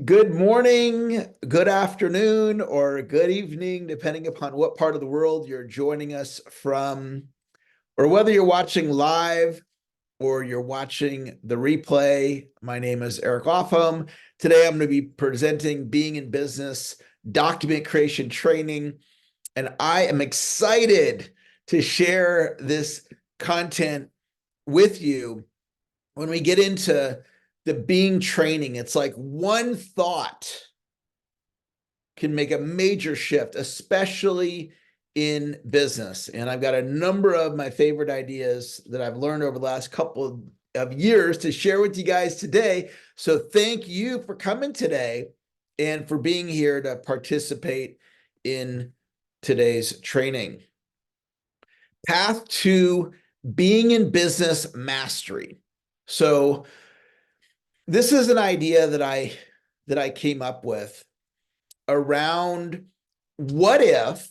Good morning, good afternoon, or good evening, depending upon what part of the world you're joining us from, or whether you're watching live or you're watching the replay. My name is Eric Offham. Today, I'm going to be presenting Being in Business document creation training, and I am excited to share this content with you. When we get into the being training, it's like one thought can make a major shift, especially in business. And I've got a number of my favorite ideas that I've learned over the last couple of years to share with you guys today. So thank you for coming today and for being here to participate in today's training. Path to being in business mastery. So this is an idea that I came up with around what if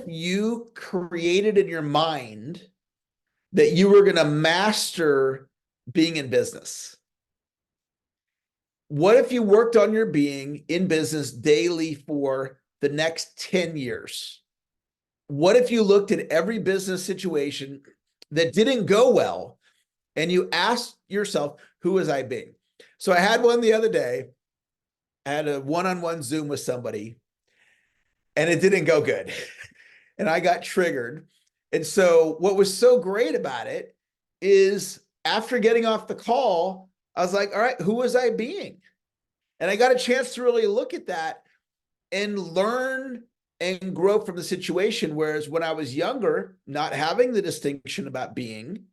you created in your mind that you were going to master being in business? What if you worked on your being in business daily for the next 10 years? What if you looked at every business situation that didn't go well and you asked yourself, who was I being? So I had one the other day. I had a one-on-one Zoom with somebody and it didn't go good. And I got triggered. And so what was so great about it is after getting off the call, I was like, all right, who was I being? And I got a chance to really look at that and learn and grow from the situation. Whereas when I was younger, not having the distinction about being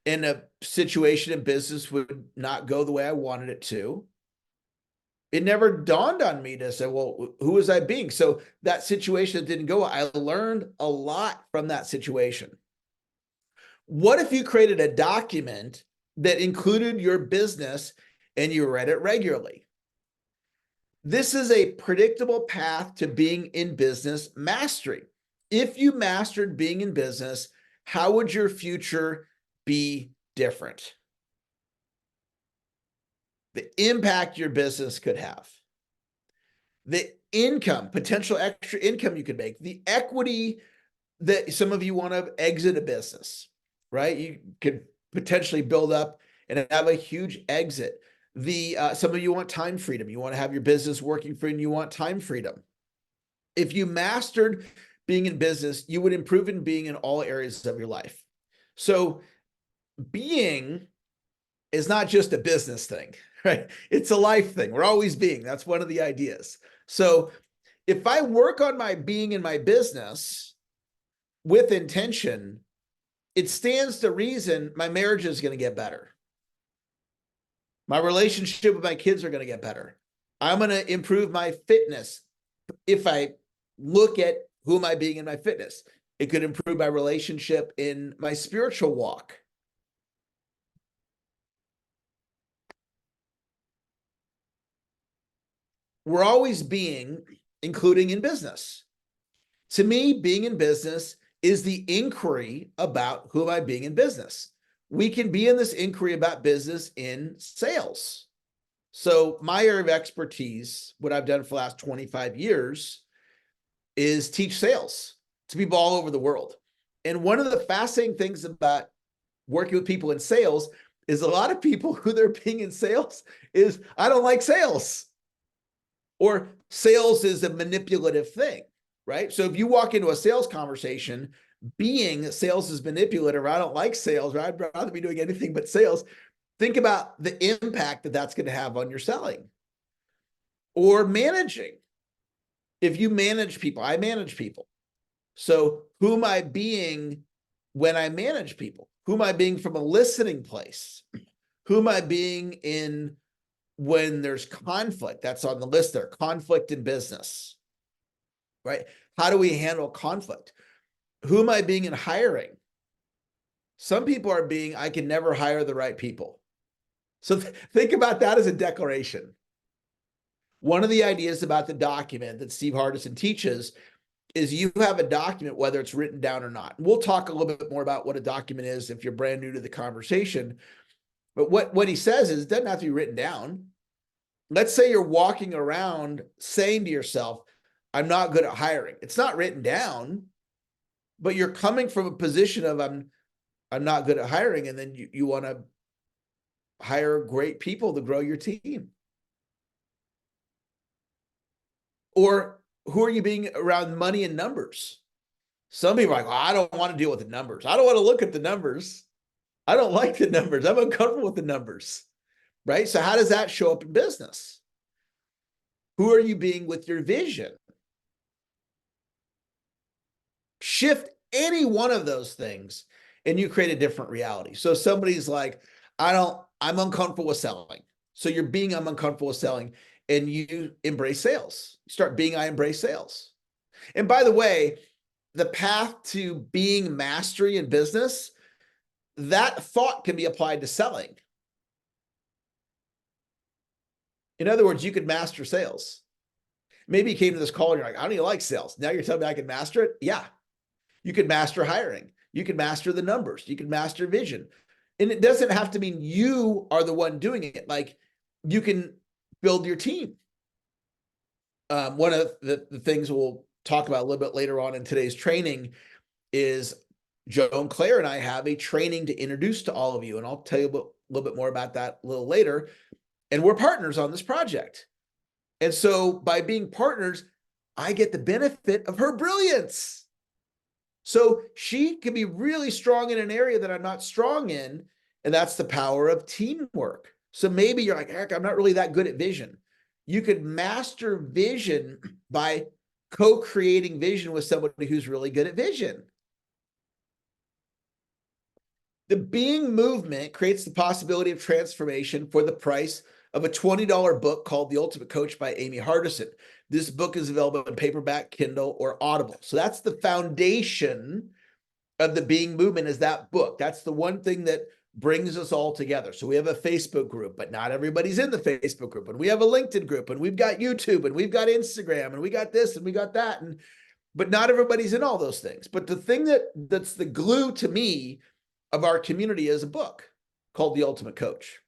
in a situation in business would not go the way I wanted it to. It never dawned on me to say, well, who was I being? So that situation that didn't go, I learned a lot from that situation. What if you created a document that included your business and you read it regularly? This is a predictable path to being in business mastery. If you mastered being in business, how would your future be different? The impact your business could have, the income, potential extra income you could make, the equity that some of you want to exit a business, right? You could potentially build up and have a huge exit. Some of you want time freedom. You want to have your business working for you and you want time freedom. If you mastered being in business, you would improve in being in all areas of your life. So being is not just a business thing, right? It's a life thing. We're always being. That's one of the ideas. So if I work on my being in my business with intention, it stands to reason my marriage is going to get better. My relationship with my kids are going to get better. I'm going to improve my fitness. If I look at who am I being in my fitness, it could improve my relationship in my spiritual walk. We're always being, including in business. To me, being in business is the inquiry about who am I being in business. We can be in this inquiry about business in sales. So my area of expertise, what I've done for the last 25 years, is teach sales to people all over the world. And one of the fascinating things about working with people in sales is a lot of people who they're being in sales is, I don't like sales. Or sales is a manipulative thing, right? So if you walk into a sales conversation being sales is manipulative, or I don't like sales, or I'd rather be doing anything but sales, think about the impact that that's going to have on your selling. Or managing. If you manage people, I manage people. So who am I being when I manage people? Who am I being from a listening place? Who am I being in when there's conflict? That's on the list there, conflict in business, right? How do we handle conflict? Who am I being in hiring? Some people are being, I can never hire the right people. So think about that as a declaration. One of the ideas about the document that Steve Hardison teaches is you have a document, whether it's written down or not. We'll talk a little bit more about what a document is if you're brand new to the conversation. But what he says is it doesn't have to be written down. let's say you're walking around saying to yourself, I'm not good at hiring. It's not written down, but you're coming from a position of I'm not good at hiring, and then you want to hire great people to grow your team. Or who are you being around money and numbers? Some people are like, well, I don't want to deal with the numbers. I don't want to look at the numbers. I don't like the numbers. I'm uncomfortable with the numbers, right? So how does that show up in business? Who are you being with your vision? Shift any one of those things and you create a different reality. So somebody's like, I'm uncomfortable with selling. So you're being, I'm uncomfortable with selling, and you embrace sales. You start being, I embrace sales. And by the way, the path to being mastery in business, that thought can be applied to selling. In other words, you could master sales. Maybe you came to this call and you're like, I don't even like sales. Now you're telling me I can master it? Yeah. You can master hiring. You can master the numbers. You can master vision. And it doesn't have to mean you are the one doing it. Like, you can build your team. One of the things we'll talk about a little bit later on in today's training is Joan Claire and I have a training to introduce to all of you. And I'll tell you a little bit more about that a little later. And we're partners on this project. And so by being partners, I get the benefit of her brilliance. So she can be really strong in an area that I'm not strong in. And that's the power of teamwork. So maybe you're like, Eric, I'm not really that good at vision. You could master vision by co-creating vision with somebody who's really good at vision. The being movement creates the possibility of transformation for the price of a $20 book called The Ultimate Coach by Amy Hardison. This book is available in paperback, Kindle, or Audible. So that's the foundation of the being movement, is that book. That's the one thing that brings us all together. So we have a Facebook group, but not everybody's in the Facebook group. And we have a LinkedIn group, and we've got YouTube, and we've got Instagram, and we got this, and we got that. But not everybody's in all those things. But the thing that's the glue to me of our community is a book called The Ultimate Coach.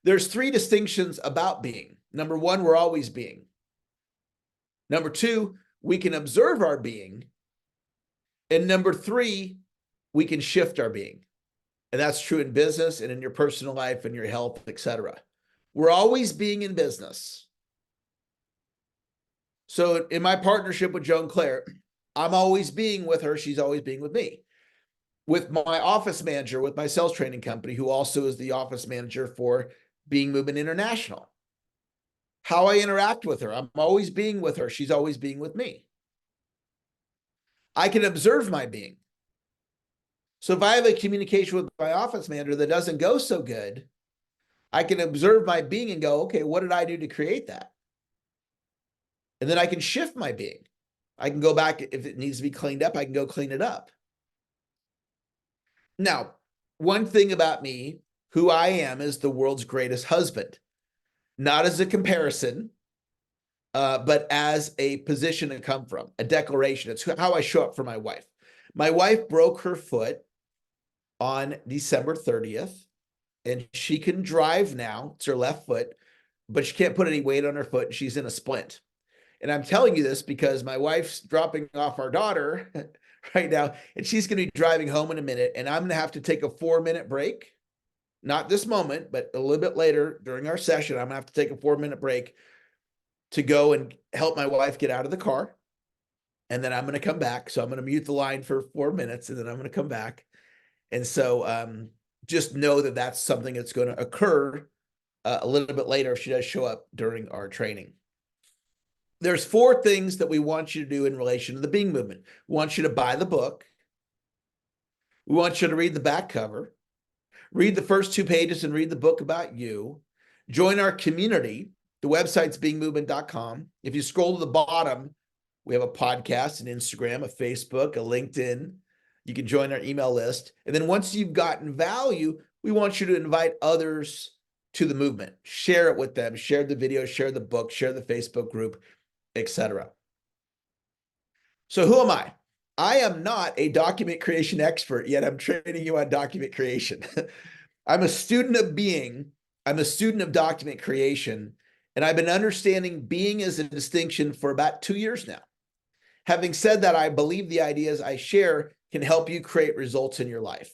There's 3 distinctions about being. Number 1, we're always being. Number 2, we can observe our being. And number 3, we can shift our being. And that's true in business and in your personal life and your health, etc. We're always being in business. So in my partnership with Joan Claire, I'm always being with her. She's always being with me. With my office manager, with my sales training company, who also is the office manager for Being Movement International. How I interact with her, I'm always being with her. She's always being with me. I can observe my being. So if I have a communication with my office manager that doesn't go so good, I can observe my being and go, okay, what did I do to create that? And then I can shift my being. I can go back. If it needs to be cleaned up, I can go clean it up. Now, one thing about me, who I am, is the world's greatest husband, not as a comparison, but as a position to come from, a declaration. It's how I show up for my wife. My wife broke her foot on December 30th, and she can drive now. It's her left foot, but she can't put any weight on her foot, and she's in a splint. And I'm telling you this because my wife's dropping off our daughter right now, and she's going to be driving home in a minute, and I'm going to have to take a 4-minute break. Not this moment, but a little bit later during our session, I'm going to have to take a 4-minute break to go and help my wife get out of the car. And then I'm going to come back. So I'm going to mute the line for 4 minutes, and then I'm going to come back. And so just know that that's something that's going to occur a little bit later if she does show up during our training. There's 4 things that we want you to do in relation to the Being Movement. We want you to buy the book. We want you to read the back cover, read the first 2 pages and read the book about you. Join our community. The website's beingmovement.com. If you scroll to the bottom, we have a podcast, an Instagram, a Facebook, a LinkedIn. You can join our email list. And then once you've gotten value, we want you to invite others to the movement. Share it with them. Share the video, share the book, share the Facebook group, etc. So who am I? I am not a document creation expert, yet I'm training you on document creation. I'm a student of being I'm a student of document creation, and I've been understanding being as a distinction for about 2 years now. Having said that, I believe the ideas I share can help you create results in your life.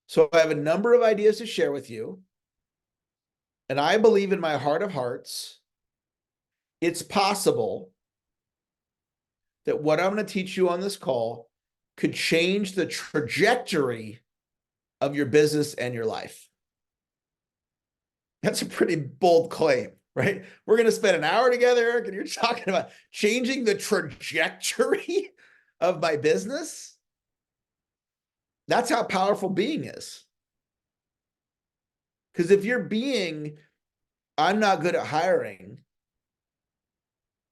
So I have a number of ideas to share with you. And I believe in my heart of hearts, it's possible that what I'm going to teach you on this call could change the trajectory of your business and your life. That's a pretty bold claim, right? We're going to spend an hour together, Eric, and you're talking about changing the trajectory of my business. That's how powerful being is. Because if you're being, I'm not good at hiring.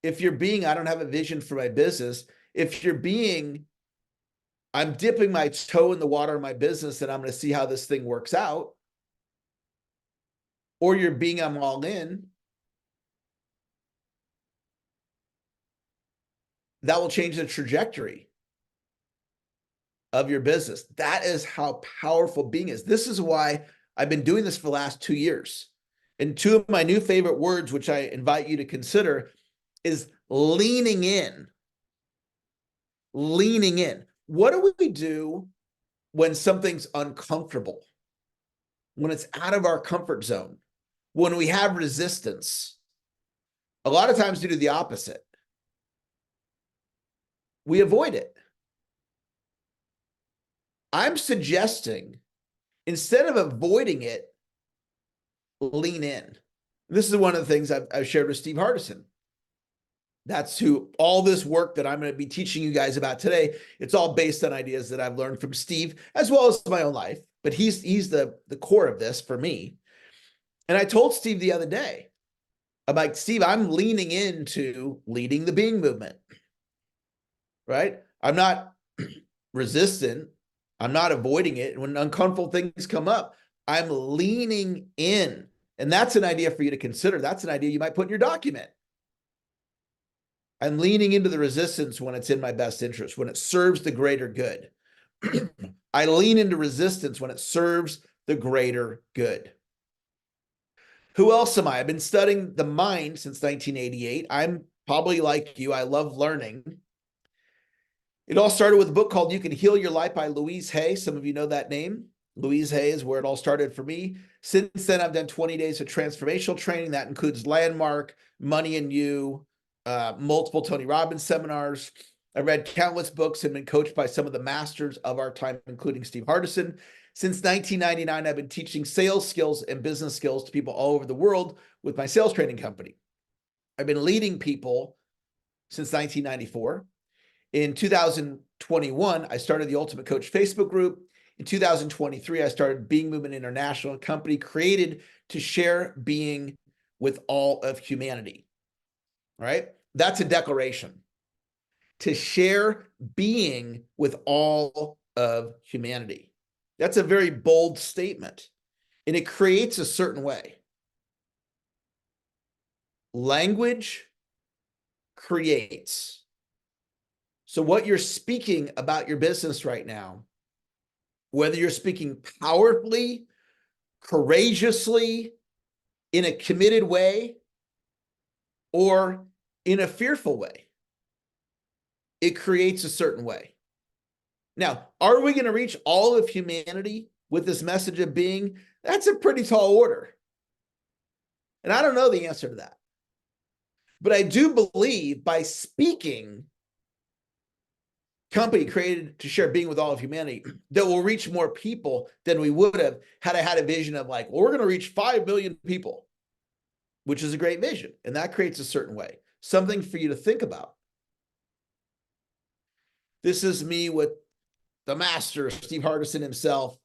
If you're being, I don't have a vision for my business. If you're being, I'm dipping my toe in the water of my business and I'm going to see how this thing works out. Or you're being, I'm all in. That will change the trajectory of your business. That is how powerful being is. This is why I've been doing this for the last 2 years. And two of my new favorite words, which I invite you to consider, is leaning in. Leaning in. What do we do when something's uncomfortable? When it's out of our comfort zone? When we have resistance? A lot of times we do the opposite. We avoid it. I'm suggesting instead of avoiding it, lean in. This is one of the things I've shared with Steve Hardison. That's who all this work that I'm going to be teaching you guys about today, it's all based on ideas that I've learned from Steve, as well as my own life. But he's the core of this for me. And I told Steve the other day, I'm like, Steve, I'm leaning into leading the being movement, right? I'm not resistant. I'm not avoiding it. And when uncomfortable things come up, I'm leaning in. And that's an idea for you to consider. That's an idea you might put in your document. I'm leaning into the resistance when it's in my best interest, when it serves the greater good. I lean into resistance when it serves the greater good. Who else am I? I've been studying the mind since 1988. I'm probably like you. I love learning. It all started with a book called You Can Heal Your Life by Louise Hay. Some of you know that name. Louise Hay is where it all started for me. Since then, I've done 20 days of transformational training. That includes Landmark, Money and You, multiple Tony Robbins seminars. I read countless books and been coached by some of the masters of our time, including Steve Hardison. Since 1999, I've been teaching sales skills and business skills to people all over the world with my sales training company. I've been leading people since 1994. In 2021, I started the Ultimate Coach Facebook group. In 2023, I started Being Movement International, a company created to share being with all of humanity. All right? That's a declaration. To share being with all of humanity. That's a very bold statement. And it creates a certain way. Language creates. So what you're speaking about your business right now, whether you're speaking powerfully, courageously, in a committed way, or in a fearful way, it creates a certain way. Now, are we going to reach all of humanity with this message of being? That's a pretty tall order. And I don't know the answer to that. But I do believe by speaking, company created to share being with all of humanity, that will reach more people than we would have had I had a vision of like, well, we're going to reach 5 billion people, which is a great vision. And that creates a certain way, something for you to think about. This is me with the master, Steve Hardison himself.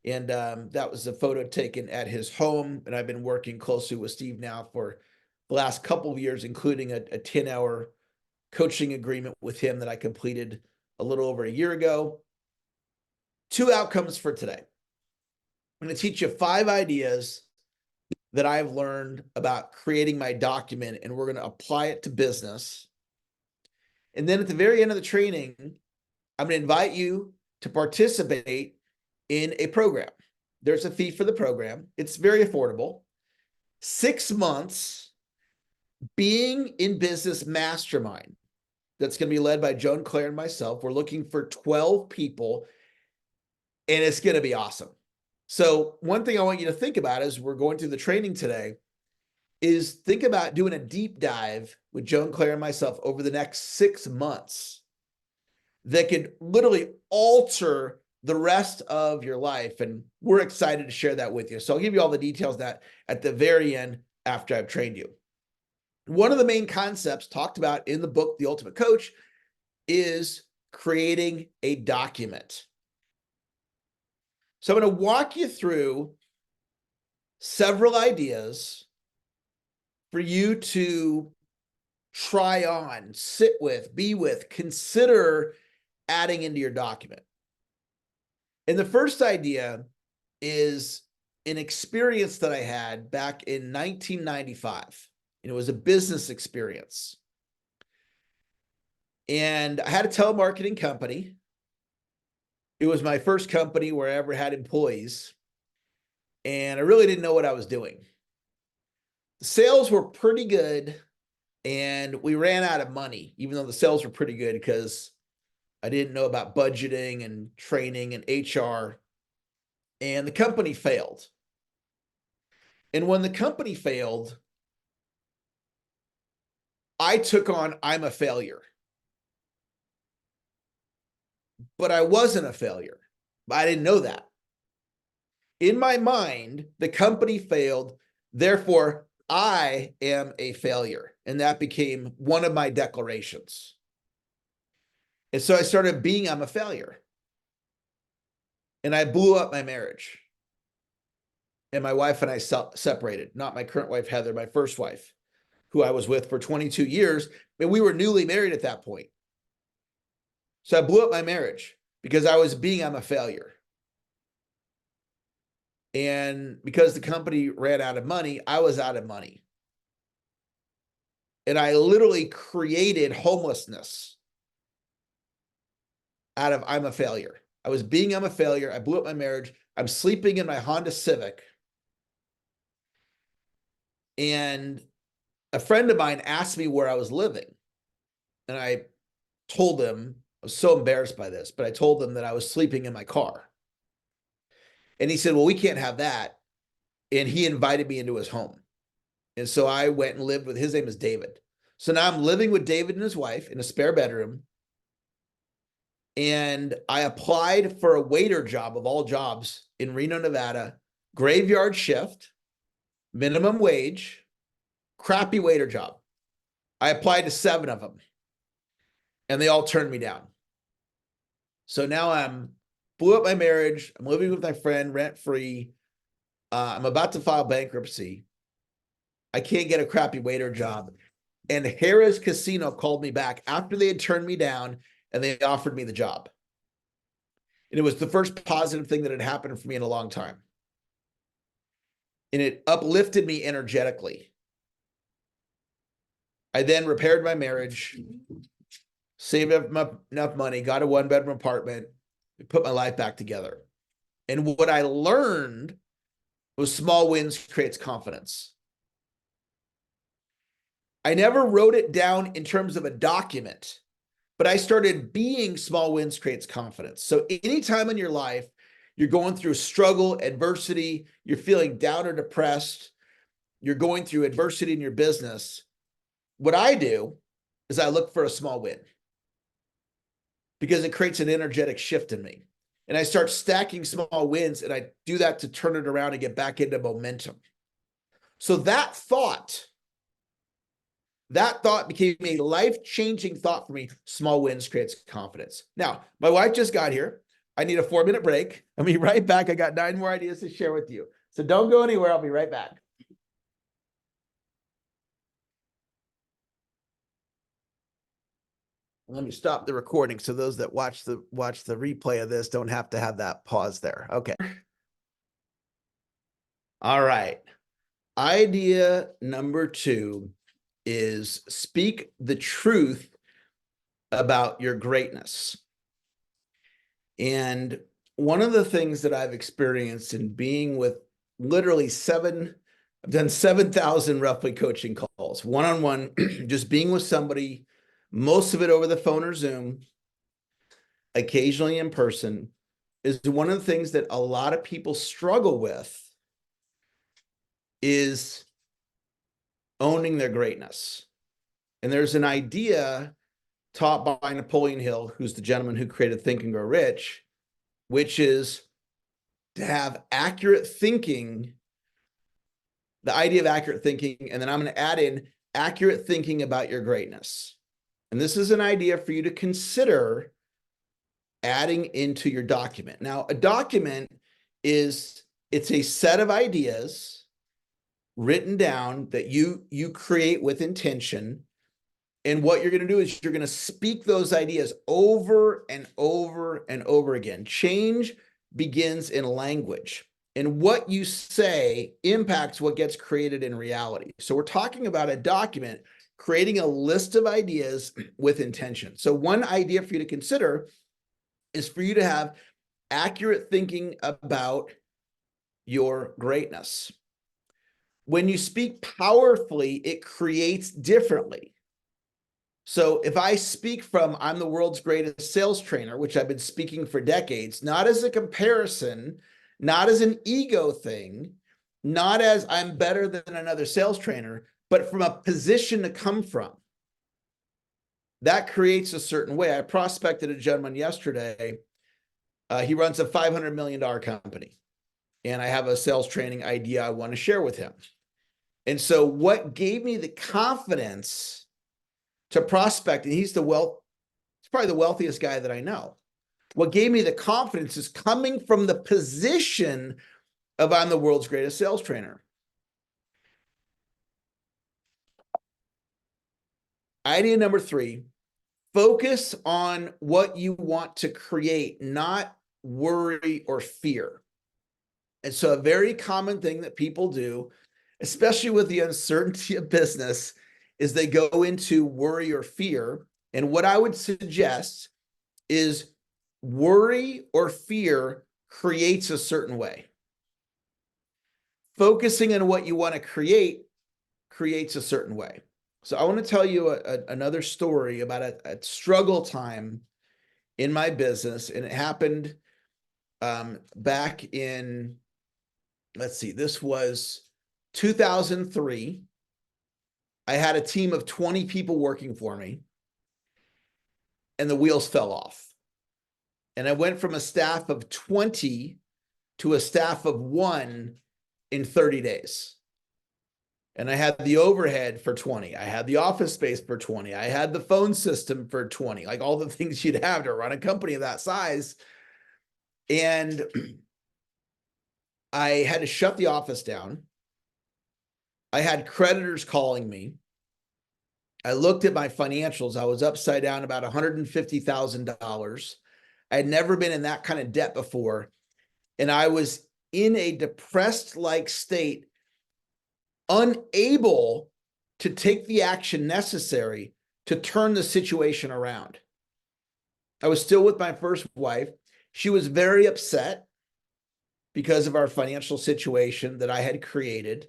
And that was a photo taken at his home. And I've been working closely with Steve now for the last couple of years, including a 10-hour coaching agreement with him that I completed a little over a year ago. 2 outcomes for today. I'm going to teach you 5 ideas that I've learned about creating my document, and we're going to apply it to business. And then at the very end of the training, I'm going to invite you to participate in a program. There's a fee for the program. It's very affordable. 6 months being in business mastermind that's going to be led by Joan Claire and myself. We're looking for 12 people, and it's going to be awesome. So one thing I want you to think about as we're going through the training today is think about doing a deep dive with Joan Claire and myself over the next 6 months that could literally alter the rest of your life. And we're excited to share that with you. So I'll give you all the details of that at the very end after I've trained you. One of the main concepts talked about in the book, The Ultimate Coach, is creating a document. So I'm going to walk you through several ideas for you to try on, sit with, be with, consider adding into your document. And the first idea is an experience that I had back in 1995. And it was a business experience. And I had a telemarketing company. It was my first company where I ever had employees. And I really didn't know what I was doing. The sales were pretty good, and we ran out of money, even though the sales were pretty good, because I didn't know about budgeting and training and HR. And the company failed. And when the company failed, I took on, I'm a failure. But I wasn't a failure. I didn't know that. In my mind, the company failed, therefore I am a failure. And that became one of my declarations. And so I started being, I'm a failure. And I blew up my marriage. And my wife and I separated, not my current wife, Heather, my first wife, who I was with for 22 years. And we were newly married at that point. So I blew up my marriage because I was being, I'm a failure. And because the company ran out of money, I was out of money. And I literally created homelessness out of I'm a failure. I was being, I'm a failure. I blew up my marriage. I'm sleeping in my Honda Civic. And a friend of mine asked me where I was living. And I told him, I was so embarrassed by this, but I told him that I was sleeping in my car. And he said, well, we can't have that. And he invited me into his home. And so I went and lived with, his name is David. So now I'm living with David and his wife in a spare bedroom. And I applied for a waiter job of all jobs in Reno, Nevada, graveyard shift, minimum wage, crappy waiter job. I applied to 7 of them and they all turned me down. So now I'm blew up my marriage. I'm living with my friend rent free. I'm about to file bankruptcy. I can't get a crappy waiter job. And Harrah's Casino called me back after they had turned me down and they offered me the job. And it was the first positive thing that had happened for me in a long time. And it uplifted me energetically. I then repaired my marriage, saved up enough money, got a 1-bedroom apartment, put my life back together. And what I learned was small wins creates confidence. I never wrote it down in terms of a document, but I started being small wins creates confidence. So anytime in your life you're going through struggle, adversity, you're feeling down or depressed, you're going through adversity in your business, what I do is I look for a small win because it creates an energetic shift in me. And I start stacking small wins, and I do that to turn it around and get back into momentum. So that thought became a life-changing thought for me. Small wins creates confidence. Now, my wife just got here. I need a 4-minute break. I'll be right back. I got 9 more ideas to share with you. So don't go anywhere. I'll be right back. Let me stop the recording so those that watch the replay of this don't have to have that pause there. Okay. All right. Idea number 2 is speak the truth about your greatness. And one of the things that I've experienced in being with literally 7 I've done 7,000 roughly coaching calls, one-on-one, just being with somebody, most of it over the phone or Zoom, occasionally in person, is one of the things that a lot of people struggle with is owning their greatness. And there's an idea taught by Napoleon Hill, who's the gentleman who created Think and Grow Rich, which is to have accurate thinking, the idea of accurate thinking, and then I'm going to add in accurate thinking about your greatness. And this is an idea for you to consider adding into your document. Now, a document it's a set of ideas written down that you create with intention. And what you're going to do is you're going to speak those ideas over and over and over again. Change begins in language. And what you say impacts what gets created in reality. So we're talking about a document, creating a list of ideas with intention. So one idea for you to consider is for you to have accurate thinking about your greatness. When you speak powerfully, it creates differently. So if I speak from I'm the world's greatest sales trainer, which I've been speaking for decades, not as a comparison, not as an ego thing, not as I'm better than another sales trainer, but from a position to come from, that creates a certain way. I prospected a gentleman yesterday. He runs a $500 million company, and I have a sales training idea I want to share with him. And so what gave me the confidence to prospect, and he's probably the wealthiest guy that I know. What gave me the confidence is coming from the position of I'm the world's greatest sales trainer. Idea number 3, focus on what you want to create, not worry or fear. And so a very common thing that people do, especially with the uncertainty of business, is they go into worry or fear. And what I would suggest is worry or fear creates a certain way. Focusing on what you want to create creates a certain way. So I want to tell you another story about a struggle time in my business. And it happened back in, let's see, this was 2003. I had a team of 20 people working for me, and the wheels fell off. And I went from a staff of 20 to a staff of 1 in 30 days. And I had the overhead for 20. I had the office space for 20. I had the phone system for 20, like all the things you'd have to run a company of that size. And I had to shut the office down. I had creditors calling me. I looked at my financials. I was upside down about $150,000. I had never been in that kind of debt before. And I was in a depressed-like state, unable to take the action necessary to turn the situation around. I was still with my first wife. She was very upset because of our financial situation that I had created,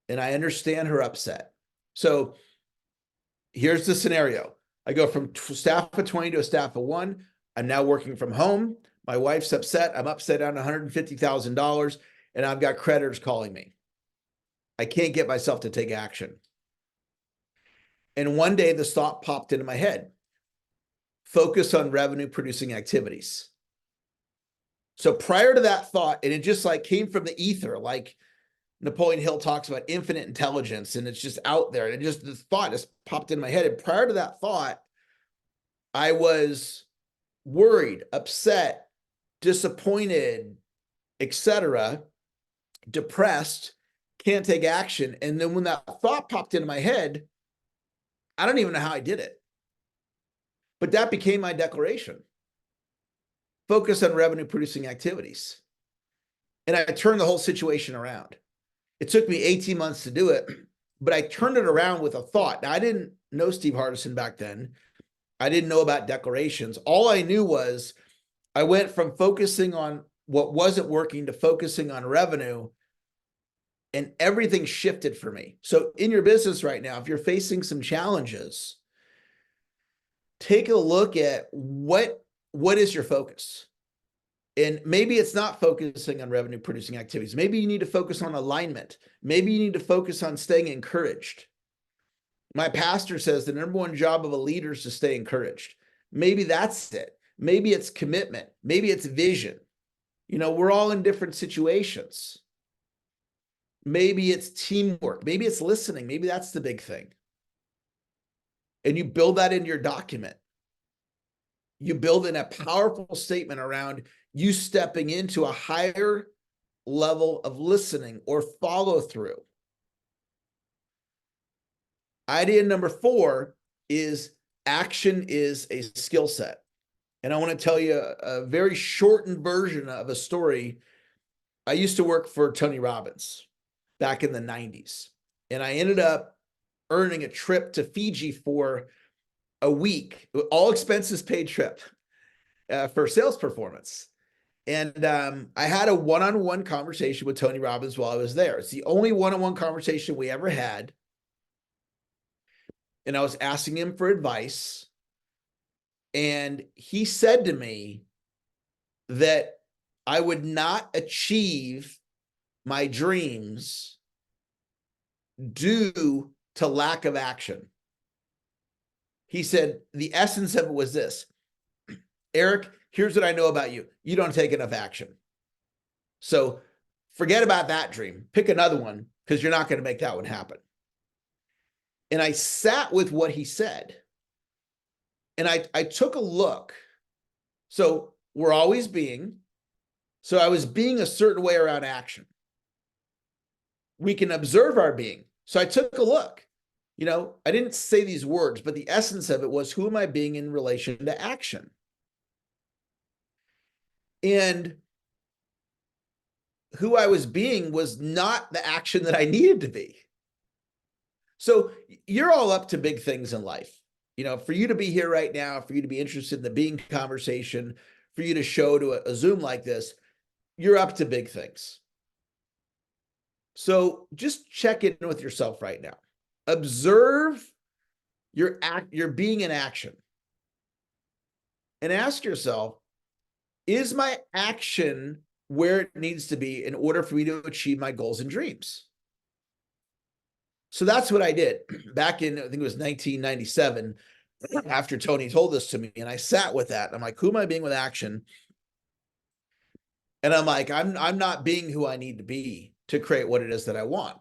and I understand her upset. So here's the scenario. I go from staff of 20 to a staff of 1. I'm now working from home. My wife's upset. I'm upside down $150,000, and I've got creditors calling me. I can't get myself to take action. And one day this thought popped into my head: focus on revenue producing activities. So prior to that thought, and it just like came from the ether, like Napoleon Hill talks about infinite intelligence, and it's just out there. And this thought just popped in my head. And prior to that thought, I was worried, upset, disappointed, etc., depressed, can't take action. And then when that thought popped into my head, I don't even know how I did it, but that became my declaration: focus on revenue producing activities. And I turned the whole situation around. It took me 18 months to do it, but I turned it around with a thought. Now, I didn't know Steve Hardison back then. I didn't know about declarations. All I knew was I went from focusing on what wasn't working to focusing on revenue. and everything shifted for me. So in your business right now, if you're facing some challenges, take a look at what is your focus. And maybe it's not focusing on revenue producing activities. Maybe you need to focus on alignment. Maybe you need to focus on staying encouraged. My pastor says the number one job of a leader is to stay encouraged. Maybe that's it. Maybe it's commitment. Maybe it's vision. You know, we're all in different situations. Maybe it's teamwork. Maybe it's listening. Maybe that's the big thing. And you build that into your document. You build in a powerful statement around you stepping into a higher level of listening or follow through. Idea number 4 is action is a skill set. And I want to tell you a very shortened version of a story. I used to work for Tony Robbins back in the 90s. And I ended up earning a trip to Fiji for a week, all expenses paid trip for sales performance. And I had a one-on-one conversation with Tony Robbins while I was there. It's the only one-on-one conversation we ever had. And I was asking him for advice. And he said to me that I would not achieve my dreams due to lack of action. He said, the essence of it was this: Eric, here's what I know about you. You don't take enough action. So forget about that dream. Pick another one, because you're not going to make that one happen. And I sat with what he said. And I took a look. So we're always being. So I was being a certain way around action. We can observe our being. So I took a look. You know, I didn't say these words, but the essence of it was, who am I being in relation to action? And who I was being was not the action that I needed to be. So you're all up to big things in life. You know, for you to be here right now, for you to be interested in the being conversation, for you to show to a Zoom like this, you're up to big things. So just check in with yourself right now. Observe your being in action. And ask yourself, is my action where it needs to be in order for me to achieve my goals and dreams? So that's what I did back in, I think it was 1997, after Tony told this to me. And I sat with that. I'm like, who am I being with action? And I'm like, I'm not being who I need to be to create what it is that I want.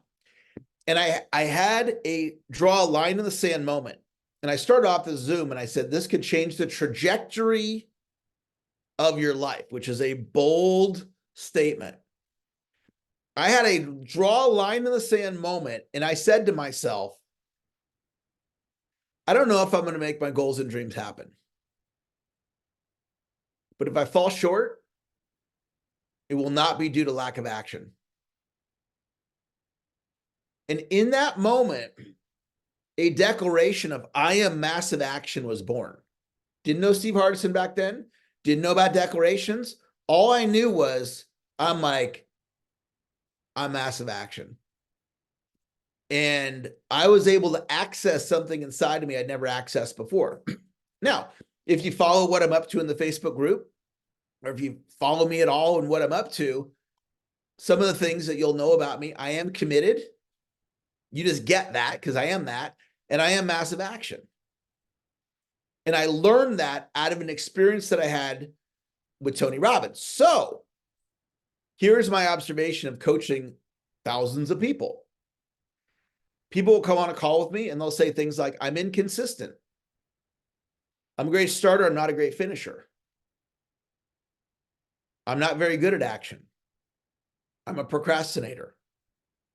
And I had a draw a line in the sand moment. And I started off the Zoom and I said, this could change the trajectory of your life, which is a bold statement. I had a draw a line in the sand moment, and I said to myself, I don't know if I'm going to make my goals and dreams happen. But if I fall short, it will not be due to lack of action. And in that moment, a declaration of I am massive action was born. Didn't know Steve Hardison back then. Didn't know about declarations. All I knew was I'm massive action. And I was able to access something inside of me I'd never accessed before. Now, if you follow what I'm up to in the Facebook group, or if you follow me at all and what I'm up to, some of the things that you'll know about me, I am committed. You just get that because I am that. And I am massive action. And I learned that out of an experience that I had with Tony Robbins. So here's my observation of coaching thousands of people. People will come on a call with me and they'll say things like, I'm inconsistent. I'm a great starter. I'm not a great finisher. I'm not very good at action. I'm a procrastinator.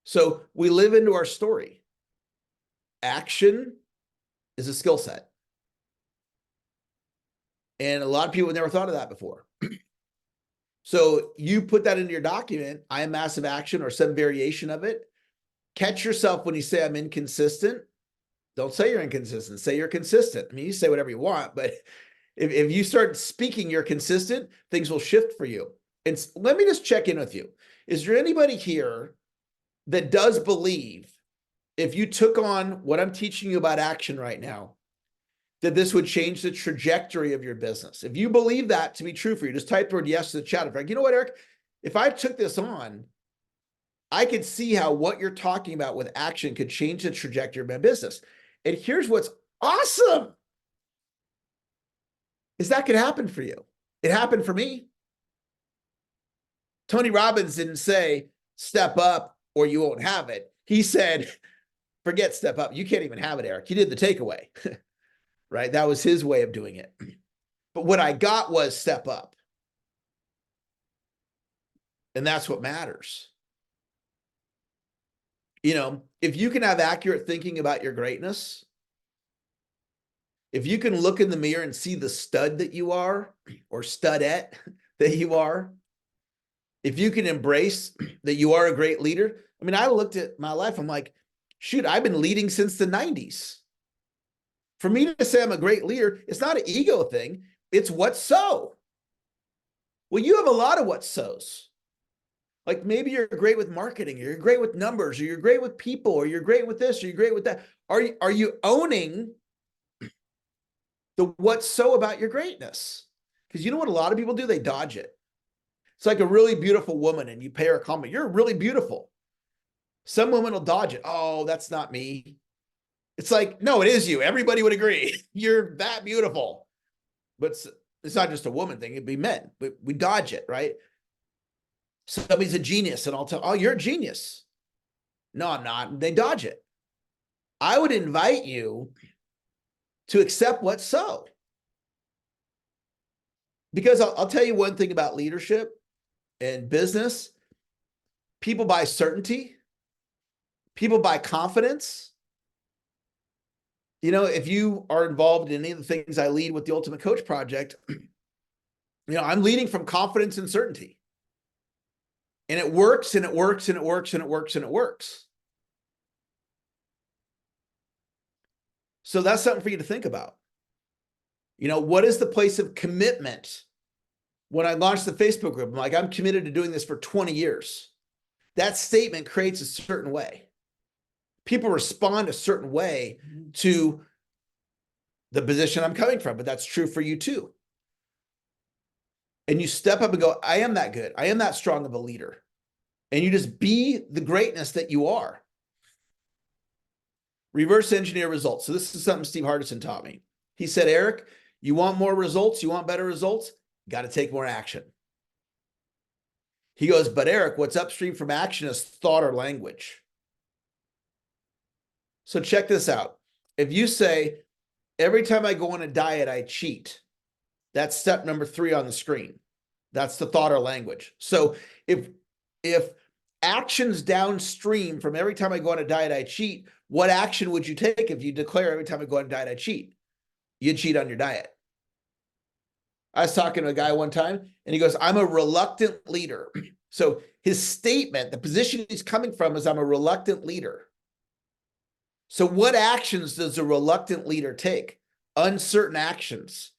So we live into our story. Action is a skill set. And a lot of people have never thought of that before. So you put that into your document, I am massive action, or some variation of it. Catch yourself when you say I'm inconsistent. Don't say you're inconsistent. Say you're consistent. I mean, you say whatever you want, but if you start speaking you're consistent, things will shift for you. And let me just check in with you. Is there anybody here that does believe if you took on what I'm teaching you about action right now, that this would change the trajectory of your business. If you believe that to be true for you, just type the word yes to the chat. If like, you know what, Eric, if I took this on, I could see how what you're talking about with action could change the trajectory of my business. And here's what's awesome is that could happen for you. It happened for me. Tony Robbins didn't say step up or you won't have it. He said, forget step up. You can't even have it, Eric. He did the takeaway, right? That was his way of doing it. But what I got was step up. And that's what matters. You know, if you can have accurate thinking about your greatness, if you can look in the mirror and see the stud that you are or studette that you are, if you can embrace that you are a great leader. I mean, I looked at my life, I'm like, shoot, I've been leading since the 90s. For me to say I'm a great leader, it's not an ego thing. It's what's so. Well, you have a lot of what's so's. Like maybe you're great with marketing, or you're great with numbers, or you're great with people, or you're great with this, or you're great with that. Are you owning the what's so about your greatness? Because you know what a lot of people do? They dodge it. It's like a really beautiful woman and you pay her a compliment. You're really beautiful. Some women will dodge it. Oh, that's not me. It's like, no, it is you. Everybody would agree. You're that beautiful. But it's not just a woman thing. It'd be men. But we dodge it, right? Somebody's a genius and I'll tell, oh, you're a genius. No, I'm not. They dodge it. I would invite you to accept what's so. Because I'll tell you one thing about leadership and business. People buy certainty. People buy confidence. You know, if you are involved in any of the things I lead with the Ultimate Coach Project, you know, I'm leading from confidence and certainty. And it works and it works and it works and it works and it works. So that's something for you to think about. You know, what is the place of commitment? When I launched the Facebook group, I'm like, I'm committed to doing this for 20 years. That statement creates a certain way. People respond a certain way to the position I'm coming from, but that's true for you too. And you step up and go, I am that good. I am that strong of a leader. And you just be the greatness that you are. Reverse engineer results. So this is something Steve Hardison taught me. He said, Eric, you want more results? You want better results? You got to take more action. He goes, but Eric, what's upstream from action is thought or language. So check this out. If you say, every time I go on a diet, I cheat, that's step number 3 on the screen. That's the thought or language. So if actions downstream from every time I go on a diet, I cheat, what action would you take if you declare every time I go on a diet, I cheat? You'd cheat on your diet. I was talking to a guy one time and he goes, I'm a reluctant leader. So his statement, the position he's coming from is I'm a reluctant leader. So what actions does a reluctant leader take? Uncertain actions,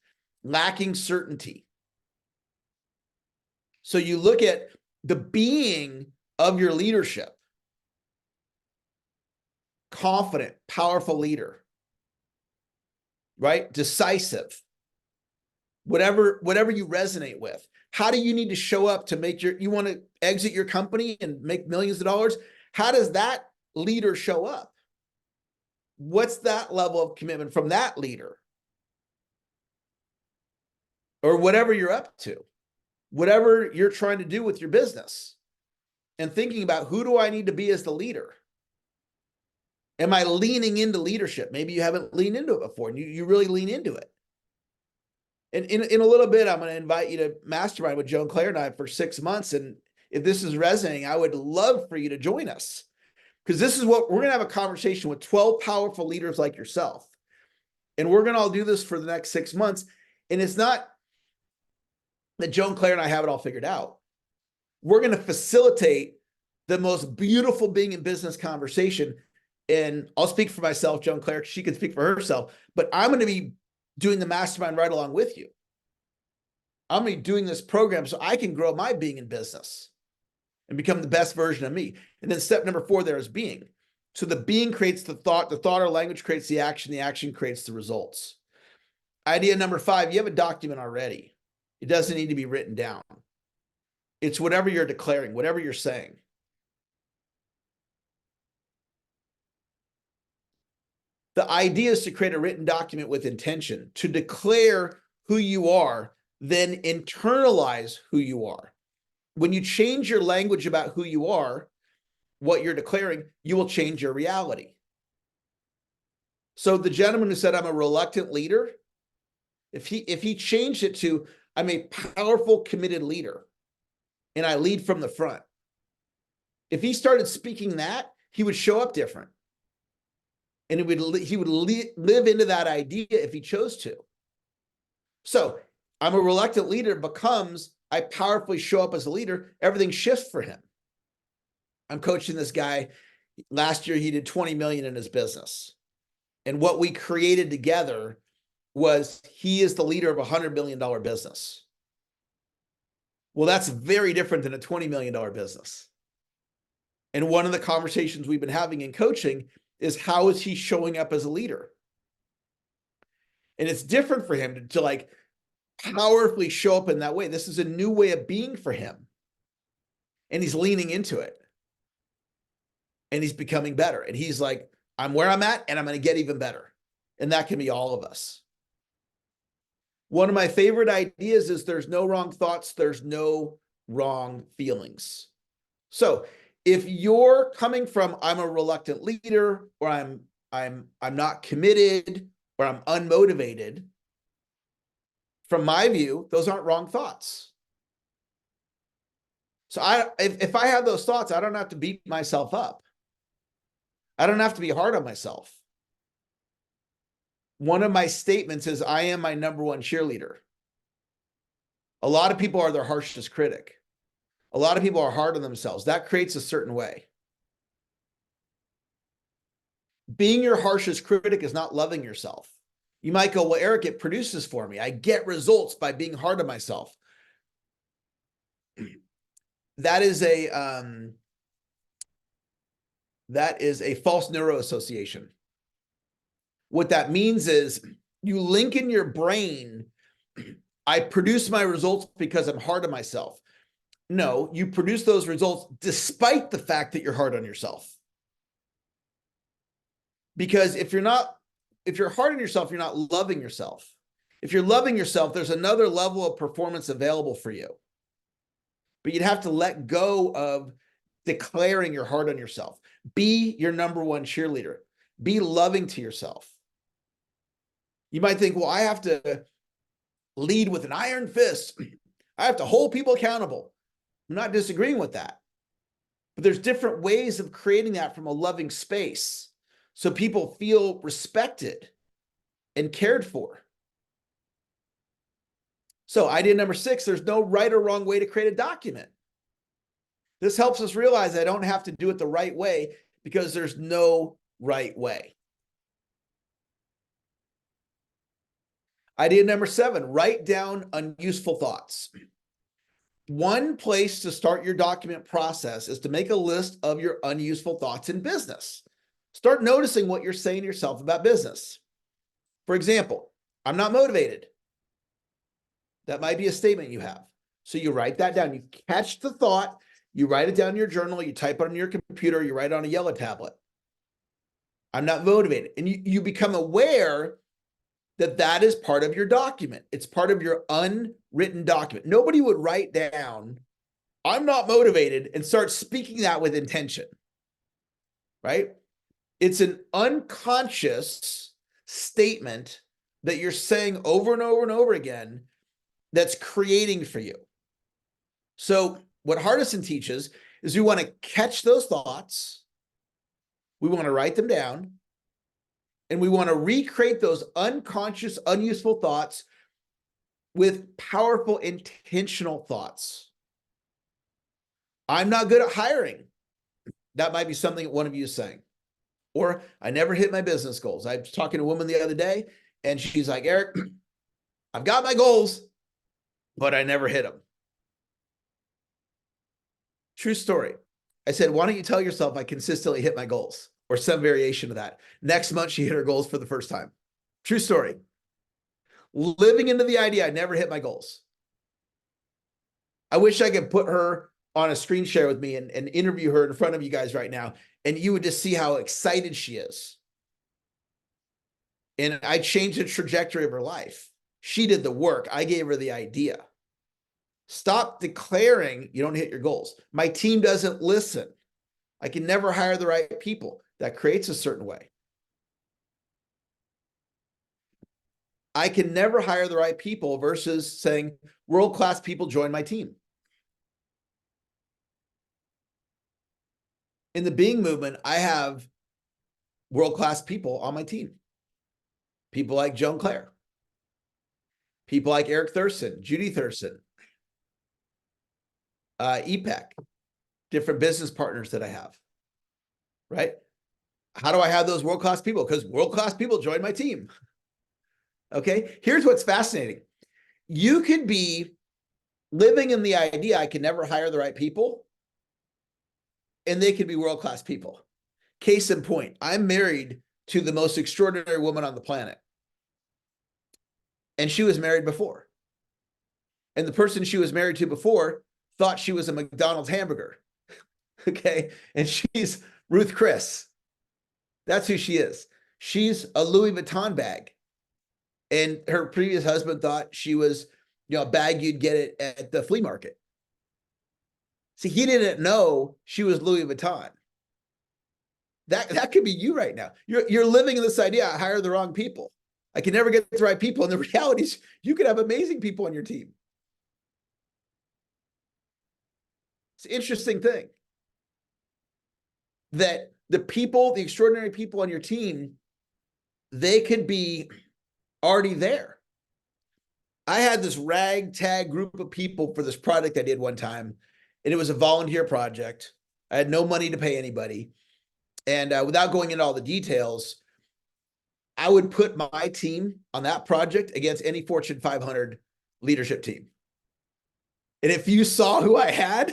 lacking certainty. So you look at the being of your leadership. Confident, powerful leader, right? Decisive. Whatever you resonate with. How do you need to show up to make you want to exit your company and make millions of dollars? How does that leader show up? What's that level of commitment from that leader? Or whatever you're up to, whatever you're trying to do with your business, and thinking about who do I need to be as the leader? Am I leaning into leadership? Maybe you haven't leaned into it before and you really lean into it. And in a little bit, I'm going to invite you to Mastermind with Joan Claire and I for 6 months. And if this is resonating, I would love for you to join us. Because this is what we're going to have a conversation with 12 powerful leaders like yourself. And we're going to all do this for the next 6 months. And it's not that Joan Claire and I have it all figured out. We're going to facilitate the most beautiful being in business conversation. And I'll speak for myself, Joan Claire, she can speak for herself, but I'm going to be doing the mastermind right along with you. I'm going to be doing this program so I can grow my being in business. and become the best version of me. And then step number 4 there is being. So the being creates the thought or language creates the action creates the results. Idea number 5, you have a document already. It doesn't need to be written down. It's whatever you're declaring, whatever you're saying. The idea is to create a written document with intention, to declare who you are, then internalize who you are. When you change your language about who you are, what you're declaring, you will change your reality. So the gentleman who said, I'm a reluctant leader, if he changed it to, I'm a powerful, committed leader, and I lead from the front. If he started speaking that, he would show up different. And he would live into that idea if he chose to. So I'm a reluctant leader becomes, I powerfully show up as a leader, everything shifts for him. I'm coaching this guy. Last year, he did 20 million in his business. And what we created together was he is the leader of a $100 million business. Well, that's very different than a $20 million business. And one of the conversations we've been having in coaching is how is he showing up as a leader? And it's different for him to like powerfully show up in that way. This is a new way of being for him. And he's leaning into it. And he's becoming better. And he's like, I'm where I'm at and I'm going to get even better. And that can be all of us. One of my favorite ideas is there's no wrong thoughts, there's no wrong feelings. So if you're coming from I'm a reluctant leader, or I'm not committed, or I'm unmotivated, from my view, those aren't wrong thoughts. So if I have those thoughts, I don't have to beat myself up. I don't have to be hard on myself. One of my statements is I am my number one cheerleader. A lot of people are their harshest critic. A lot of people are hard on themselves. That creates a certain way. Being your harshest critic is not loving yourself. You might go, well, Eric, it produces for me. I get results by being hard on myself. That is a false neuroassociation. What that means is you link in your brain, I produce my results because I'm hard on myself. No, you produce those results despite the fact that you're hard on yourself. Because if you're hard on yourself, you're not loving yourself. If you're loving yourself, there's another level of performance available for you. But you'd have to let go of declaring you're hard on yourself. Be your number one cheerleader. Be loving to yourself. You might think, well, I have to lead with an iron fist. I have to hold people accountable. I'm not disagreeing with that. But there's different ways of creating that from a loving space so people feel respected and cared for. So idea number 6, there's no right or wrong way to create a document. This helps us realize I don't have to do it the right way because there's no right way. Idea number 7, write down unuseful thoughts. One place to start your document process is to make a list of your unuseful thoughts in business. Start noticing what you're saying to yourself about business. For example, I'm not motivated. That might be a statement you have. So you write that down. You catch the thought, you write it down in your journal, you type it on your computer, you write it on a yellow tablet. I'm not motivated. And you become aware that is part of your document. It's part of your unwritten document. Nobody would write down, I'm not motivated, and start speaking that with intention, right? It's an unconscious statement that you're saying over and over and over again that's creating for you. So what Hardison teaches is we want to catch those thoughts, we want to write them down, and we want to recreate those unconscious, unuseful thoughts with powerful, intentional thoughts. I'm not good at hiring. That might be something one of you is saying. Or I never hit my business goals. I was talking to a woman the other day, and she's like, Eric, I've got my goals, but I never hit them. True story. I said, why don't you tell yourself I consistently hit my goals or some variation of that? Next month, she hit her goals for the first time. True story. Living into the idea I never hit my goals. I wish I could put her on a screen share with me and interview her in front of you guys right now, and you would just see how excited she is. And I changed the trajectory of her life. She did the work. I gave her the idea. Stop declaring you don't hit your goals. My team doesn't listen. I can never hire the right people. That creates a certain way. I can never hire the right people versus saying world-class people join my team. In the being movement, I have world-class people on my team. People like Joan Claire. People like Eric Thurston, Judy Thurston, EPEC, different business partners that I have, right? How do I have those world-class people? Because world-class people join my team. Okay, here's what's fascinating. You could be living in the idea I can never hire the right people, and they could be world-class people. Case in point, I'm married to the most extraordinary woman on the planet. And she was married before. And the person she was married to before thought she was a McDonald's hamburger. Okay, and she's Ruth Chris. That's who she is. She's a Louis Vuitton bag. And her previous husband thought she was, a bag you'd get it at the flea market. See, he didn't know she was Louis Vuitton. That could be you right now. You're living in this idea, I hire the wrong people. I can never get the right people. And the reality is you could have amazing people on your team. It's an interesting thing that the extraordinary people on your team, they could be already there. I had this ragtag group of people for this project I did one time, and it was a volunteer project. I had no money to pay anybody. And without going into all the details, I would put my team on that project against any Fortune 500 leadership team. And if you saw who I had,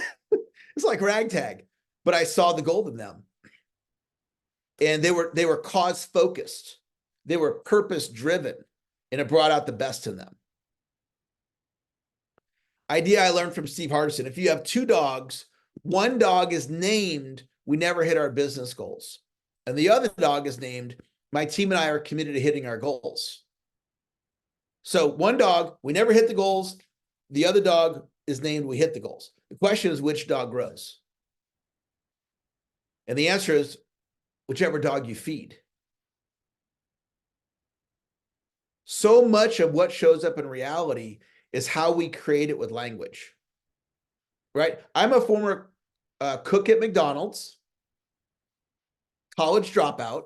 it's like ragtag, but I saw the gold in them. And they were cause focused. They were purpose driven, and it brought out the best in them. Idea I learned from Steve Hardison. If you have two dogs, one dog is named, we never hit our business goals. And the other dog is named, my team and I are committed to hitting our goals. So one dog, we never hit the goals. The other dog is named, we hit the goals. The question is, which dog grows? And the answer is, whichever dog you feed. So much of what shows up in reality is how we create it with language, right? I'm a former cook at McDonald's, college dropout,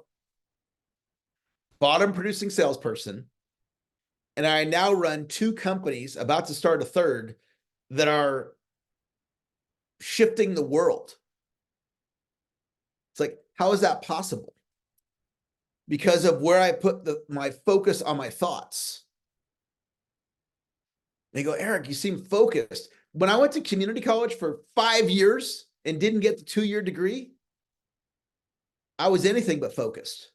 bottom producing salesperson, and I now run two companies, about to start a third, that are shifting the world. It's like, how is that possible? Because of where I put my focus on my thoughts. They go, Eric, you seem focused. When I went to community college for 5 years and didn't get the 2-year degree, I was anything but focused.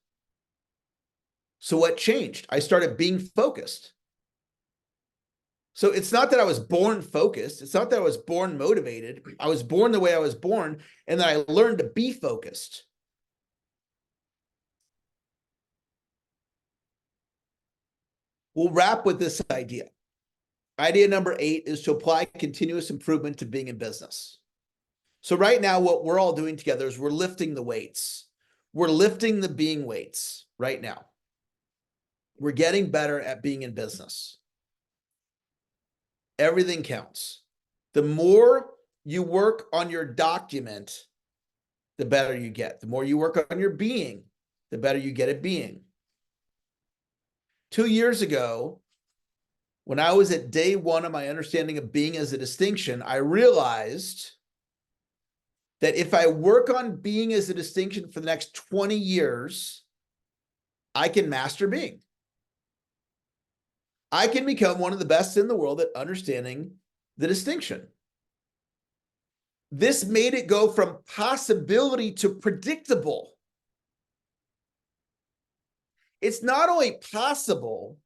So what changed? I started being focused. So it's not that I was born focused. It's not that I was born motivated. I was born the way I was born, and then I learned to be focused. We'll wrap with this idea. Idea number 8 is to apply continuous improvement to being in business. So right now, what we're all doing together is we're lifting the weights. We're lifting the being weights right now. We're getting better at being in business. Everything counts. The more you work on your document, the better you get. The more you work on your being, the better you get at being. 2 years ago, when I was at day 1 of my understanding of being as a distinction, I realized that if I work on being as a distinction for the next 20 years, I can master being. I can become one of the best in the world at understanding the distinction. This made it go from possibility to predictable. It's not only possible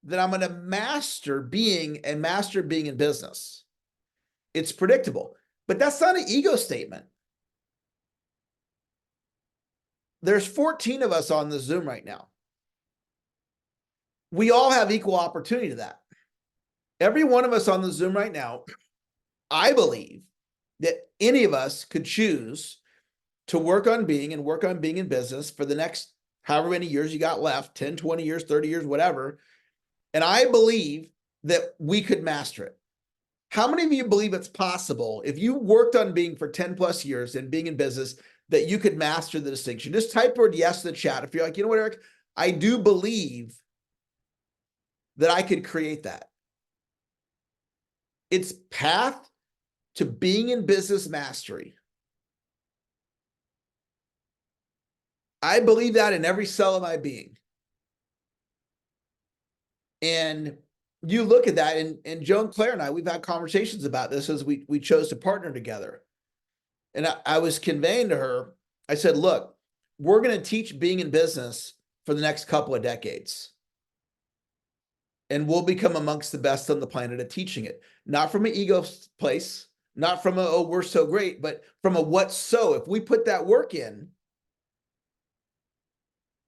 that I'm going to master being in business. It's predictable, but that's not an ego statement. There's 14 of us on the Zoom right now. We all have equal opportunity to that. Every one of us on the Zoom right now, I believe that any of us could choose to work on being in business for the next however many years you got left, 10, 20 years, 30 years, whatever. And I believe that we could master it. How many of you believe it's possible, if you worked on being for 10 plus years and being in business, that you could master the distinction? Just type word yes in the chat. If you're like, you know what, Eric, I do believe that I could create that. It's path to being in business mastery. I believe that in every cell of my being. And you look at that, and Joan Claire and I, we've had conversations about this as we chose to partner together. And I was conveying to her, I said, look, we're going to teach being in business for the next couple of decades. And we'll become amongst the best on the planet at teaching it. Not from an ego place, not from a, oh, we're so great, but from a what so. If we put that work in,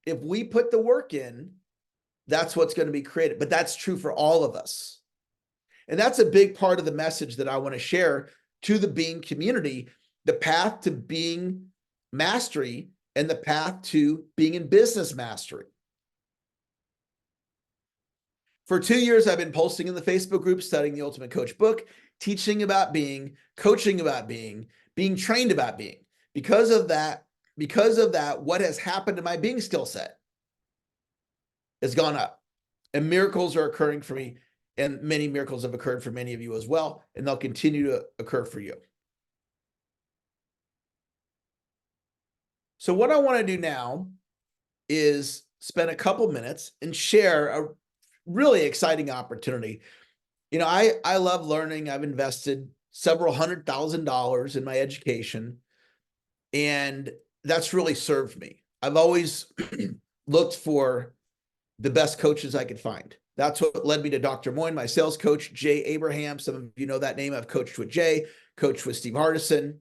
if we put the work in, that's what's going to be created. But that's true for all of us. And that's a big part of the message that I want to share to the being community, the path to being mastery and the path to being in business mastery. For 2 years, I've been posting in the Facebook group, studying the Ultimate Coach book, teaching about being, coaching about being trained about being. Because of that, what has happened to my being skill set has gone up, and miracles are occurring for me, and many miracles have occurred for many of you as well, and they'll continue to occur for you. So what I want to do now is spend a couple minutes and share a really exciting opportunity. You know, I love learning. I've invested several $100,000 in my education, and that's really served me. I've always looked for the best coaches I could find. That's what led me to Dr. Moyne, my sales coach, Jay Abraham. Some of you know that name. I've coached with Jay, coached with Steve Hardison.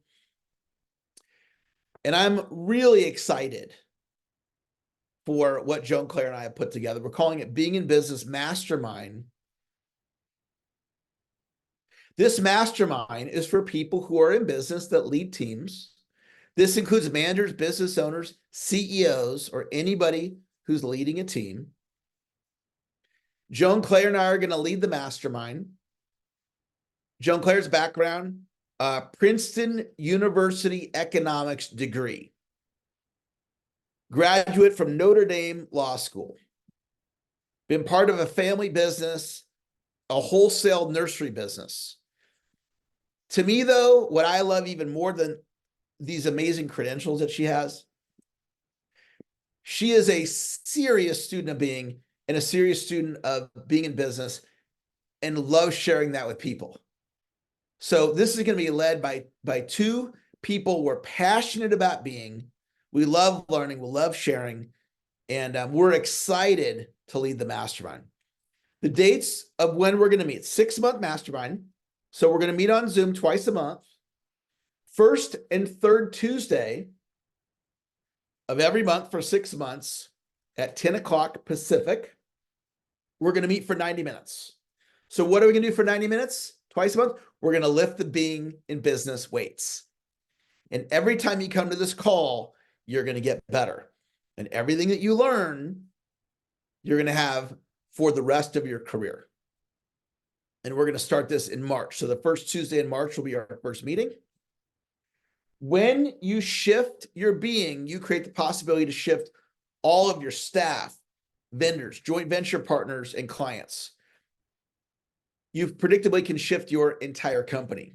And I'm really excited for what Joan Claire and I have put together. We're calling it Being in Business Mastermind. This mastermind is for people who are in business that lead teams. This includes managers, business owners, CEOs, or anybody who's leading a team. Joan Claire and I are going to lead the mastermind. Joan Claire's background, Princeton University economics degree. Graduate from Notre Dame Law School. Been part of a family business, a wholesale nursery business. To me, though, what I love even more than these amazing credentials that she has, she is a serious student of being and a serious student of being in business and loves sharing that with people. So this is going to be led by two people we're passionate about being. We love learning, we love sharing, and we're excited to lead the mastermind. The dates of when we're going to meet: 6-month mastermind. So we're going to meet on Zoom twice a month. First and third Tuesday of every month for 6 months at 10 o'clock Pacific. We're going to meet for 90 minutes. So what are we going to do for 90 minutes? Twice a month? We're going to lift the being in business weights. And every time you come to this call, you're going to get better. And everything that you learn, you're going to have for the rest of your career. And we're going to start this in March. So the first Tuesday in March will be our first meeting. When you shift your being, you create the possibility to shift all of your staff, vendors, joint venture partners, and clients. You predictably can shift your entire company.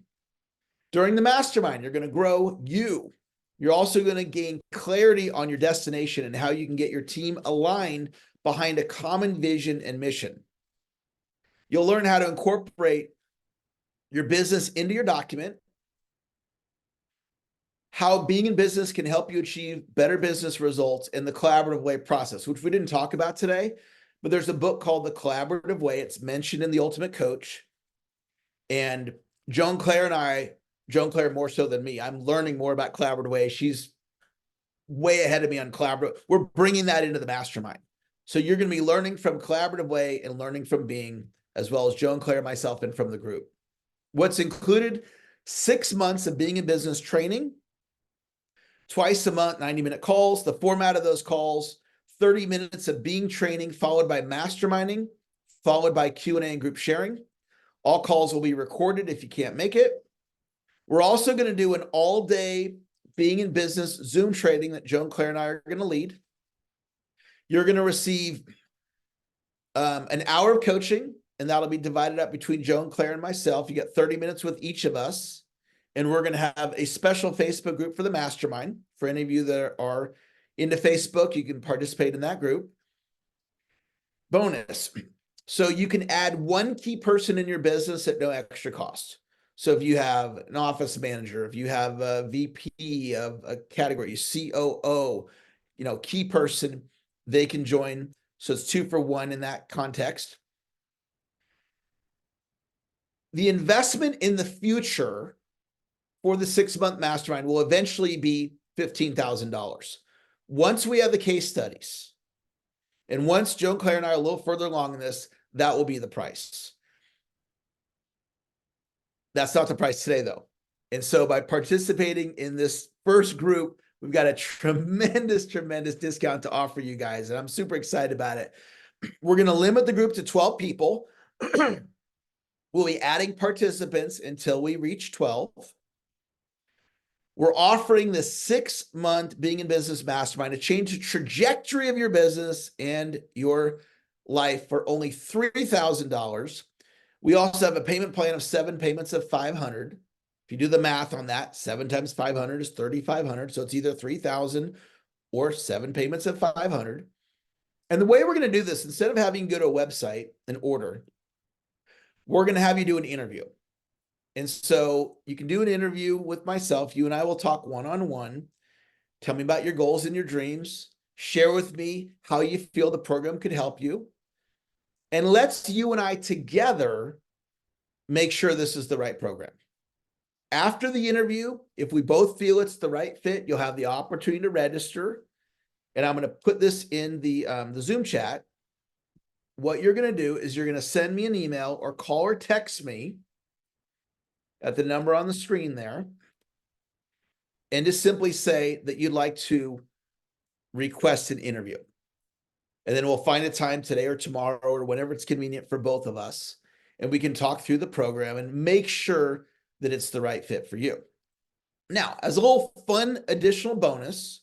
During the mastermind, you're going to grow you. You're also going to gain clarity on your destination and how you can get your team aligned behind a common vision and mission. You'll learn how to incorporate your business into your document, how being in business can help you achieve better business results in the collaborative way process, which we didn't talk about today, but there's a book called The Collaborative Way. It's mentioned in The Ultimate Coach. And Joan Claire more so than me, I'm learning more about collaborative way. She's way ahead of me on collaborative. We're bringing that into the mastermind. So you're going to be learning from collaborative way and learning from Being, as well as Joan Claire, myself, and from the group. What's included? 6 months of Being in Business training, twice a month, 90-minute calls. The format of those calls, 30 minutes of Being training, followed by masterminding, followed by Q&A and group sharing. All calls will be recorded if you can't make it. We're also going to do an all-day Being in Business Zoom training that Joan Claire and I are going to lead. You're going to receive an hour of coaching, and that'll be divided up between Joan Claire and myself. You get 30 minutes with each of us, and we're going to have a special Facebook group for the mastermind. For any of you that are into Facebook, you can participate in that group. Bonus. So you can add one key person in your business at no extra cost. So if you have an office manager, if you have a VP of a category, COO, key person, they can join. So it's 2 for 1 in that context. The investment in the future for the 6-month mastermind will eventually be $15,000. Once we have the case studies, and once Joan Claire and I are a little further along in this, that will be the price. That's not the price today, though. And so by participating in this first group, we've got a tremendous discount to offer you guys. And I'm super excited about it. We're going to limit the group to 12 people. We'll be adding participants until we reach 12. We're offering the 6-month Being in Business Mastermind to change the trajectory of your business and your life for only $3,000. We also have a payment plan of 7 payments of $500. If you do the math on that, 7 times 500 is $3,500. So it's either $3,000 or 7 payments of $500. And the way we're going to do this, instead of having you go to a website and order, we're going to have you do an interview. And so you can do an interview with myself. You and I will talk one-on-one. Tell me about your goals and your dreams. Share with me how you feel the program could help you. And let's you and I together make sure this is the right program. After the interview, if we both feel it's the right fit, you'll have the opportunity to register. And I'm going to put this in the Zoom chat. What you're going to do is you're going to send me an email or call or text me at the number on the screen there, and just simply say that you'd like to request an interview. And then we'll find a time today or tomorrow or whenever it's convenient for both of us, and we can talk through the program and make sure that it's the right fit for you. Now, as a little fun additional bonus,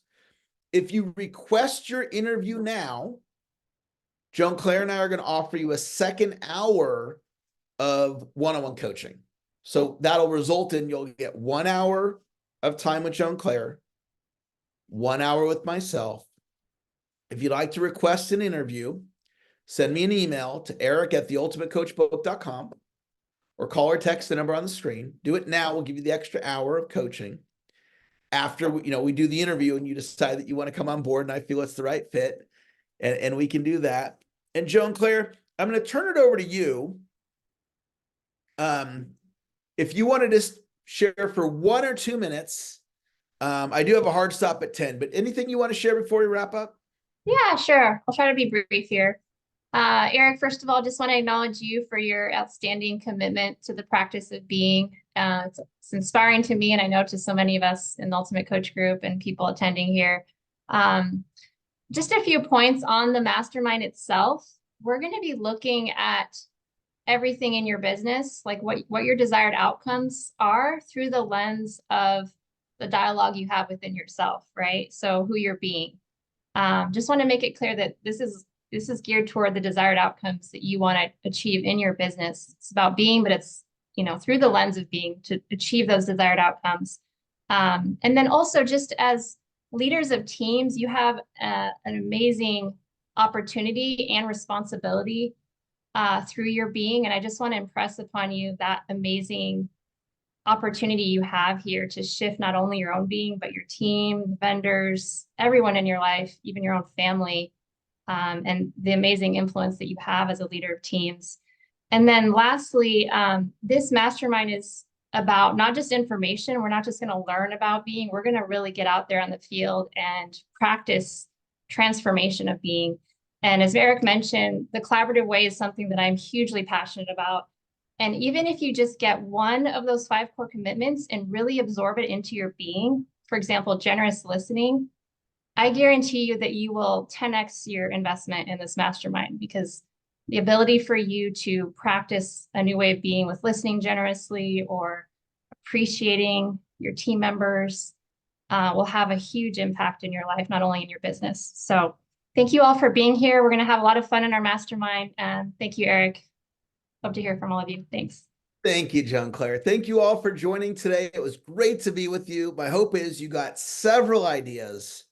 if you request your interview now, Joan Claire and I are going to offer you a second hour of one-on-one coaching. So that'll result in you'll get 1 hour of time with Joan Claire, 1 hour with myself. If you'd like to request an interview, send me an email to eric@theultimatecoachbook.com or call or text the number on the screen. Do it now. We'll give you the extra hour of coaching. After we do the interview and you decide that you want to come on board and I feel it's the right fit, and we can do that. And Joan Claire, I'm going to turn it over to you. If you want to just share for 1 or 2 minutes, I do have a hard stop at 10, but anything you want to share before we wrap up? Yeah, sure. I'll try to be brief here. Eric, first of all, just want to acknowledge you for your outstanding commitment to the practice of being. It's inspiring to me, and I know to so many of us in the Ultimate Coach Group and people attending here. Just a few points on the mastermind itself. We're going to be looking at everything in your business, like what your desired outcomes are through the lens of the dialogue you have within yourself, right? So who you're being. Just want to make it clear that this is geared toward the desired outcomes that you want to achieve in your business. It's about being, but it's, through the lens of being to achieve those desired outcomes. And then also just as leaders of teams, you have an amazing opportunity and responsibility through your being. And I just want to impress upon you that amazing opportunity you have here to shift not only your own being, but your team, vendors, everyone in your life, even your own family, and the amazing influence that you have as a leader of teams. And then lastly, this mastermind is about not just information. We're not just going to learn about being, we're going to really get out there on the field and practice transformation of being. And as Eric mentioned, the collaborative way is something that I'm hugely passionate about. And even if you just get one of those 5 core commitments and really absorb it into your being, for example, generous listening, I guarantee you that you will 10x your investment in this mastermind, because the ability for you to practice a new way of being with listening generously or appreciating your team members will have a huge impact in your life, not only in your business. So thank you all for being here. We're going to have a lot of fun in our mastermind. And thank you, Eric. Hope to hear from all of you. Thanks. Thank you, Joan Claire. Thank you all for joining today. It was great to be with you. My hope is you got several ideas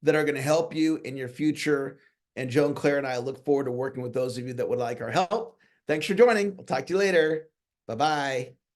that are going to help you in your future. And Joan Claire and I look forward to working with those of you that would like our help. Thanks for joining. We'll talk to you later. Bye-bye.